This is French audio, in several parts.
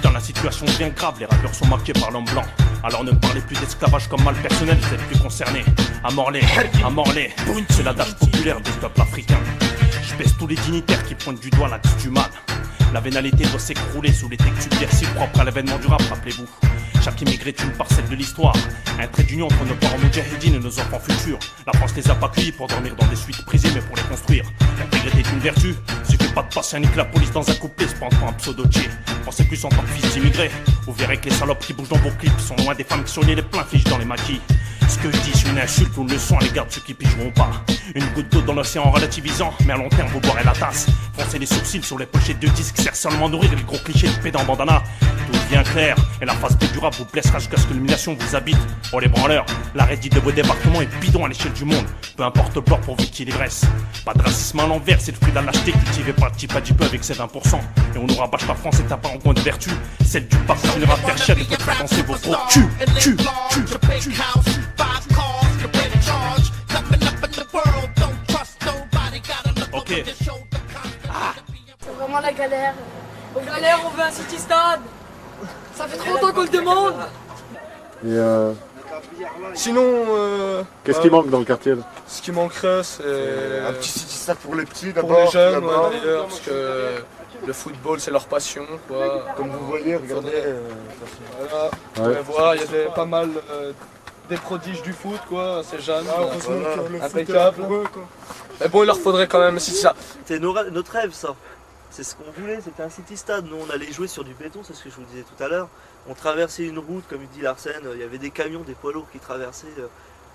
Dans la situation bien grave, les rappeurs sont marqués par l'homme blanc. Alors ne parlez plus d'esclavage comme mal personnel, vous êtes plus concernés. À Morlaix, c'est l'adage populaire du peuple africain. Je baisse tous les dignitaires qui pointent du doigt l'axe du mal. La vénalité doit s'écrouler sous les textes subversifs propres à l'événement du rap, rappelez-vous. Chaque immigré est une parcelle de l'histoire. Un trait d'union entre nos parents moudjahidines et nos enfants futurs. La France les a pas cueillis pour dormir dans des suites prisées, mais pour les construire. L'intégrité est une vertu. Suffit pas de passer un nique la police dans un couplet, se prendre pour un pseudo-G. Pensez plus en tant que fils d'immigré. Vous verrez que les salopes qui bougent dans vos clips sont loin des femmes qui sont liées les pleins fiches dans les maquis. Ce que je dis, c'est une insulte ou une leçon à l'égard de ceux qui pigeront pas. Une goutte d'eau dans l'océan relativisant, mais à long terme vous boirez la tasse. Foncez les sourcils sur les pochettes de disques, sert seulement à nourrir les gros clichés de pédant bandana. Tout devient clair, et la phase B du rap vous blessera jusqu'à ce que l'humiliation vous habite. Oh les branleurs, la rédite de vos débarquements est bidon à l'échelle du monde. Peu importe le bord pourvu qu'il y reste. Pas de racisme à l'envers, c'est le fruit de la lâcheté cultivé par le type à peu avec ses 20%. Et on nous rabâche la France est apparemment de vertu. Celle du pape finira faire chier et peut faire danser vos gros cul. Ok. C'est vraiment la galère. On galère, on veut un city stade. Ça fait 30 ans qu'on le demande. Et sinon, qu'est-ce qui manque dans le quartier là? Ce qui manquerait, c'est un petit city stade pour les petits pour d'abord. les jeunes, ouais, d'ailleurs, parce que le football c'est leur passion, quoi. Comme vous voyez, regardez. Voilà, vous Ouais. pouvez voir, il y a pas mal des prodiges du foot, quoi, ces jeunes. Heureusement Voilà. que le foot est Impeccable. là pour eux, quoi. Mais bon, il leur faudrait quand même un city stade. C'était notre rêve, ça. C'est ce qu'on voulait, c'était un city stade. Nous, on allait jouer sur du béton, c'est ce que je vous disais tout à l'heure. On traversait une route, comme il dit Larsen, il y avait des camions, des poids lourds qui traversaient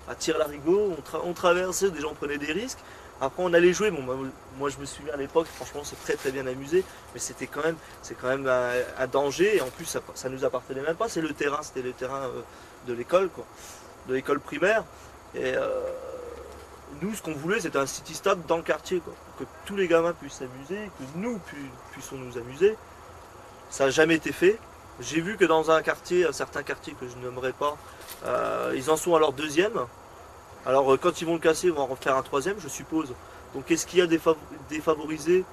à tire-larigot. On traversait, déjà on prenait des risques. Après, on allait jouer. Bon, moi, je me souviens à l'époque, franchement, c'est très bien amusé. Mais c'est quand même un danger. Et en plus, ça nous appartenait même pas. C'était le terrain de l'école, quoi, de l'école primaire. Et nous, ce qu'on voulait, c'était un city stade dans le quartier, quoi, pour que tous les gamins puissent s'amuser, que nous puissions nous amuser. Ça n'a jamais été fait. J'ai vu que dans un certain quartier que je nommerai pas, ils en sont à leur deuxième. Alors quand ils vont le casser, ils vont en refaire un troisième, je suppose. Donc est-ce qu'il y a des favorisés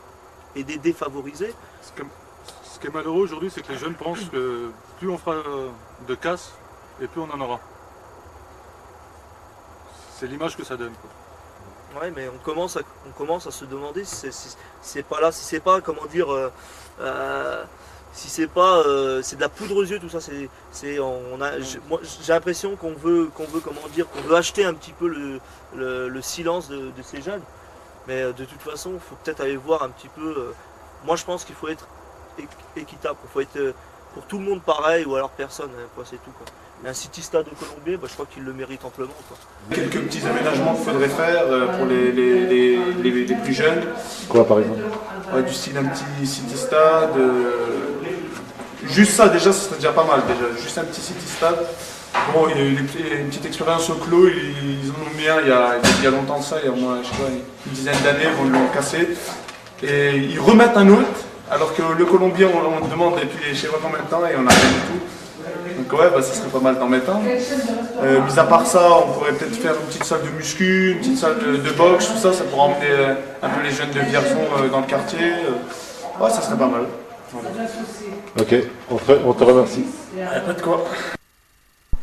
et des défavorisés? Ce qui est malheureux aujourd'hui, c'est que les jeunes pensent que plus on fera de casse, et plus on en aura. C'est l'image que ça donne, quoi. Ouais, mais on commence à se demander si c'est pas là, si c'est pas, comment dire, si c'est pas, c'est de la poudre aux yeux, tout ça. Moi, j'ai l'impression qu'on veut acheter un petit peu le silence de ces jeunes. Mais de toute façon, il faut peut-être aller voir un petit peu. Moi, je pense qu'il faut être équitable. Il faut être pour tout le monde pareil, ou alors personne, quoi, c'est tout, quoi. Un city stade au Colombier, je crois qu'il le mérite amplement, quoi. Quelques petits aménagements qu'il faudrait faire pour les plus jeunes. Quoi par exemple? Ouais, du style un petit city stade. Juste ça déjà, ce serait déjà pas mal déjà. Juste un petit city stade. Bon, il y a eu une petite expérience au clos, ils en ont mis un il y a longtemps de ça, il y a au moins je sais pas, une dizaine d'années, ils l'ont cassé. Et ils remettent un autre, alors que le Colombien on demande depuis je sais pas combien de temps et on n'a rien du tout. Donc ouais, ça serait pas mal d'en mettre un. Mis à part ça, on pourrait peut-être faire une petite salle de muscu, une petite salle de boxe, tout ça, ça pourrait emmener un peu les jeunes de Vierzon dans le quartier. Ouais, ça serait pas mal. Voilà. Ok, on te remercie. Pas de quoi.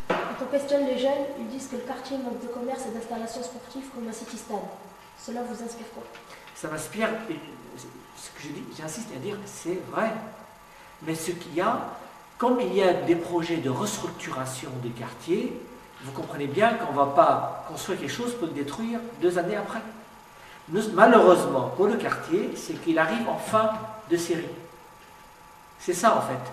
Quand on questionne les jeunes, ils disent que le quartier manque de commerce et d'installations sportives comme un city stade. Cela vous inspire quoi? Ça m'inspire, et ce que je dis, j'insiste à dire, c'est vrai. Mais ce qu'il y a, comme il y a des projets de restructuration des quartiers, vous comprenez bien qu'on ne va pas construire quelque chose pour le détruire 2 années après. Malheureusement, pour le quartier, c'est qu'il arrive en fin de série. C'est ça en fait.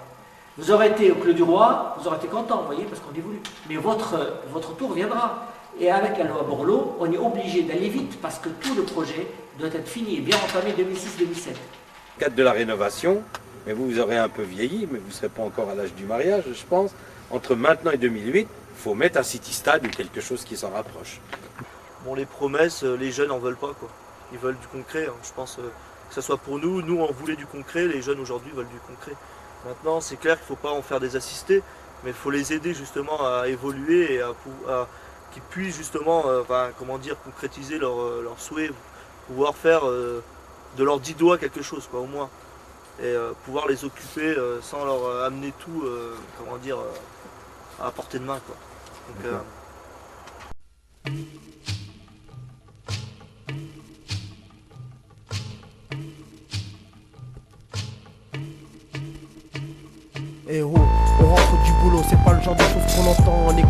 Vous aurez été au Clos du Roi, vous aurez été content, vous voyez, parce qu'on est voulu. Mais votre tour viendra. Et avec la loi Borloo, on est obligé d'aller vite parce que tout le projet doit être fini et bien entamé 2006-2007. Cadre de la rénovation, mais vous aurez un peu vieilli, mais vous ne serez pas encore à l'âge du mariage, je pense. Entre maintenant et 2008, il faut mettre un city stade ou quelque chose qui s'en rapproche. Bon, les promesses, les jeunes n'en veulent pas, quoi. Ils veulent du concret, hein. Je pense que ce soit pour nous, on voulait du concret, les jeunes aujourd'hui veulent du concret. Maintenant, c'est clair qu'il ne faut pas en faire des assistés, mais il faut les aider justement à évoluer et à qu'ils puissent justement concrétiser leurs souhaits, pouvoir faire de leurs 10 doigts quelque chose, quoi, au moins. et pouvoir les occuper sans leur amener tout comment dire, à portée de main, quoi. Donc, Eh oh, on rentre du boulot, c'est pas le genre de choses qu'on entend en écho.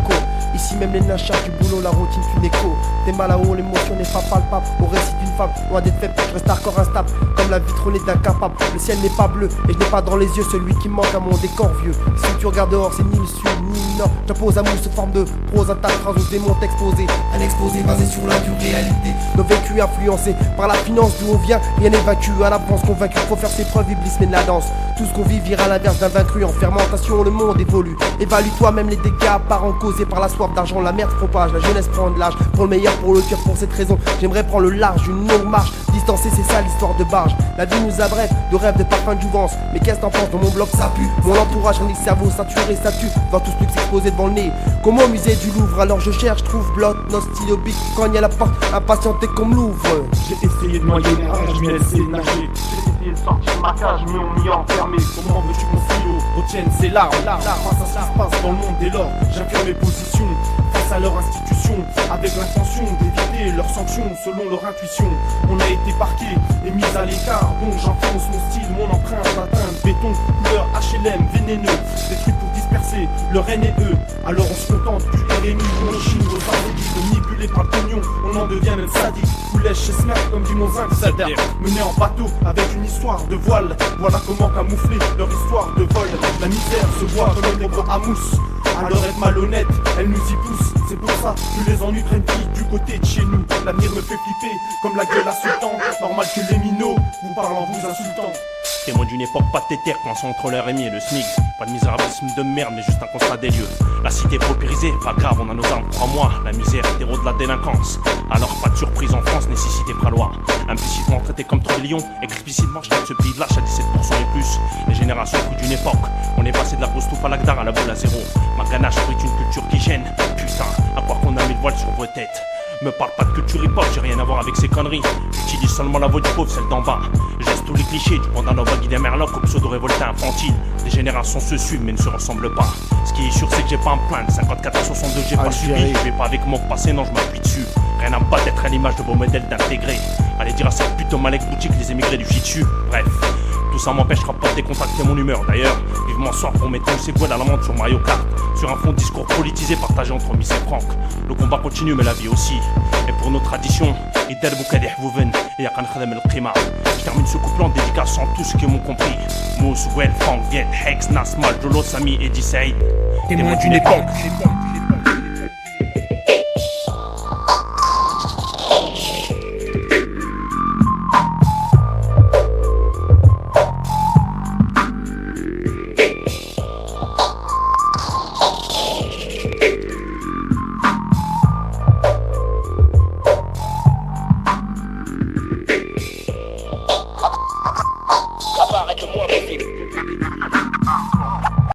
Ici même les nachas du boulot, la routine qu'une écho. T'es mal à haut, l'émotion n'est pas palpable. Au récit d'une femme, loin d'être faible, je reste hardcore instable. Comme la vitronnée d'incapable, le ciel n'est pas bleu. Et je n'ai pas dans les yeux celui qui manque à mon décor vieux. Si tu regardes dehors, c'est ni le sud, ni le nord. J'impose à mousse sous forme de prose, un tas de phrases aux démons exposés. Un exposé basé sur la dure réalité. Nos vécus influencés par la finance d'où on vient. Rien n'est vaincu, à l'avance convaincu. Faut faire ses preuves, Iblis mène la danse. Tout ce qu'on vit vire à l'inverse d'un vaincu. En fermentation, le monde évolue. Évalue toi-même les dégâts apparents causés par la soif d'argent. La merde propage, la jeunesse prend de l'âge. Pour le meilleur, pour le pire, pour cette raison, j'aimerais prendre le large d'une longue marche. Distancé, c'est ça l'histoire de barge. La vie nous abrège de rêves, de parfums, de jouvence. Mais qu'est-ce que t'en penses? Dans mon bloc ça pue. Mon entourage rend le cerveau saturé, ça tue. Dans tout ce truc s'exposer devant le nez. Comme au musée du Louvre, alors je cherche, trouve, blotte, nos stylo bic. Cogne à la porte, impatienté comme l'ouvre. J'ai essayé de noyer mes rêves, mais elle s'est nager. J'ai essayé de sortir ma cage, mais on m'y a enfermé. Comment veux-tu que mon stylo retienne ses larmes? Face à ce qui se passe dans le monde dès lors, j'affirme mes positions. Face à leur institution, avec l'intention d'éviter leurs sanctions selon leur intuition. On a été parqués et mis à l'écart, donc j'enfonce mon style, mon empreinte d'atteinte. Béton, couleur HLM, vénéneux, des trucs pour disperser le N et E. Alors on se contente du RMI, on chine aux arrondis, manipulé par le pognon, on en devient même sadique. Coulèche chez Smack comme du Monzinc, c'est-à-dire mené en bateau avec une histoire de voile. Voilà comment camoufler leur histoire de vol. La misère se voit comme des gros hamousses. Alors être malhonnête, elle nous y pousse. C'est pour ça que les ennuis prennent vie du côté de chez nous. L'avenir me fait flipper comme la gueule à sultan. Normal que les minots vous parlent en vous insultant. Témoin d'une époque pathétique, coincée entre l'RMI et le SMIC. Pas de misérabilisme de merde, mais juste un constat des lieux. La cité paupérisée, pas grave, on a nos armes, crois-moi. La misère est héros de la délinquance. Alors pas de surprise en France, nécessité par loi. Implicitement traité comme trillion, explicitement je traite ce pays de lâche à 17% et plus. Les générations fruit d'une époque, on est passé de la grosse touffe à l'Agdar à la boule à zéro. Ma ganache abrite une culture qui gêne. Putain, à quoi qu'on a mis le voile sur vos têtes. Me parle pas de culture hip-hop, j'ai rien à voir avec ces conneries. J'utilise seulement la voix du pauvre, celle d'en bas. Geste tous les clichés du Pandanova Guy Merloc au pseudo-révolté infantile. Les générations se suivent mais ne se ressemblent pas. Ce qui est sûr c'est que j'ai pas à me plaindre. 54 à 62 j'ai pas subi. Je vais pas avec mon passé, non je m'appuie dessus. Rien à me battre d'être à l'image de vos modèles d'intégrer. Allez dire à cette pute au Malek boutique les émigrés du Jitsu. Bref, tout ça m'empêchera pas de décontacter mon humeur d'ailleurs. Vivement soir pour mettre ses couilles à la menthe sur Mario Kart. Sur un fond de discours politisé partagé entre Miss et Franck. Le combat continue mais la vie aussi. Et pour nos traditions, je termine ce couplet en dédicaçant tous ceux qui m'ont compris. Mousse, Well, Franck, Viet, Hex, Nas, Mal, Jolo, Sami, Eddie Saïd. Témoin d'une époque.